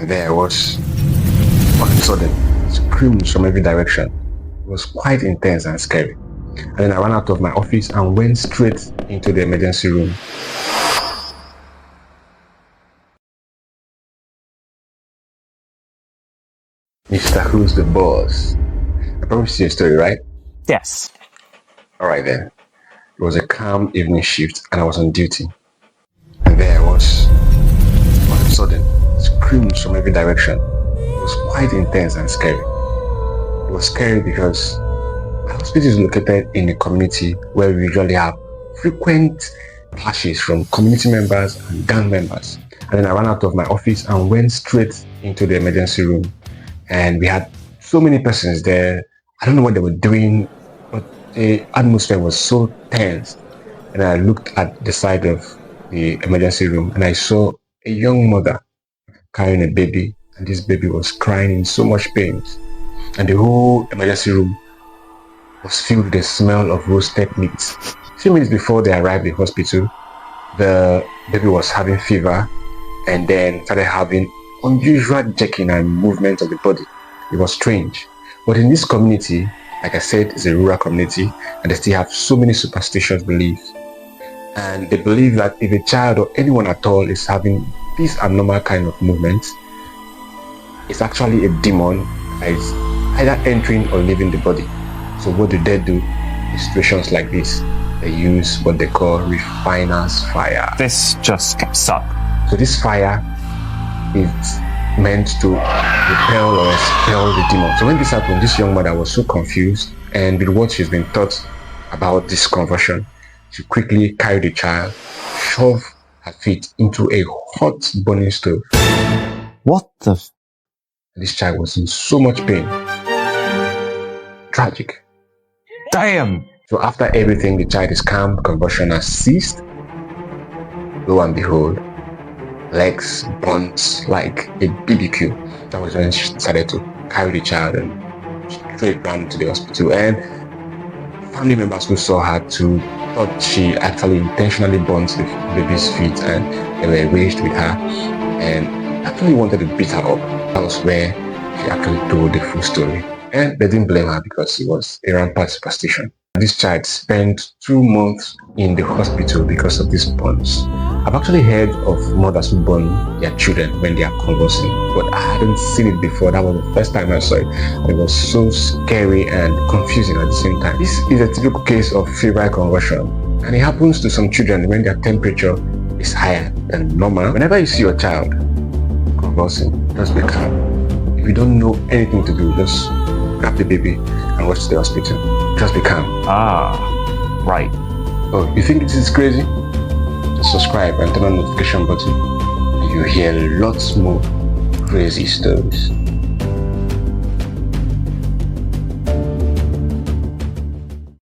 And there I was, all of a sudden, screams from every direction. It was quite intense and scary. And then I ran out of my office and went straight into the emergency room. Mr. Who's the boss? I promised you a story, right? Yes. Alright then. It was a calm evening shift and I was on duty. And there I was, all of a sudden, screams from every direction. It was quite intense and scary. It was scary because our hospital is located in a community where we usually have frequent clashes from community members and gang members. And then I ran out of my office and went straight into the emergency room. And we had so many persons there. I don't know what they were doing, but the atmosphere was so tense. And I looked at the side of the emergency room and I saw a young mother carrying a baby, and this baby was crying in so much pain. And the whole emergency room was filled with the smell of roasted meat. A few minutes before they arrived at the hospital, the baby was having fever and then started having unusual jerking and movement of the body. It was strange. But in this community, like I said, it's a rural community and they still have so many superstitious beliefs. And they believe that if a child or anyone at all is having this abnormal kind of movement, it's actually a demon that is either entering or leaving the body. So what do they do in situations like this? They use what they call refiner's fire. This just sucks. So this fire is meant to repel or expel the demon. So when this happened, this young mother was so confused, and with what she's been taught about this conversion, she quickly carried the child, shoved her feet into a hot burning stove. What the? This child was in so much pain. Tragic. Damn! So after everything, the child is calm, convulsion has ceased. Lo and behold, legs burnt like a BBQ. That was when she started to carry the child and straight ran to the hospital. And family members who saw her too thought she actually intentionally burnt the baby's feet, and they were enraged with her and actually wanted to beat her up. That was where she actually told the full story. And they didn't blame her because it was a rampant superstition. This child spent 2 months in the hospital because of this burns. I've actually heard of mothers who burn their children when they are convulsing, but I hadn't seen it before. That was the first time I saw it. It was so scary and confusing at the same time. This is a typical case of febrile convulsion, and it happens to some children when their temperature is higher than normal. Whenever you see your child convulsing, just be calm. If you don't know anything to do, just grab the baby and rush to the hospital. Just be calm. Ah, right. Oh, you think this is crazy? Subscribe and turn on the notification button. You hear lots more crazy stories.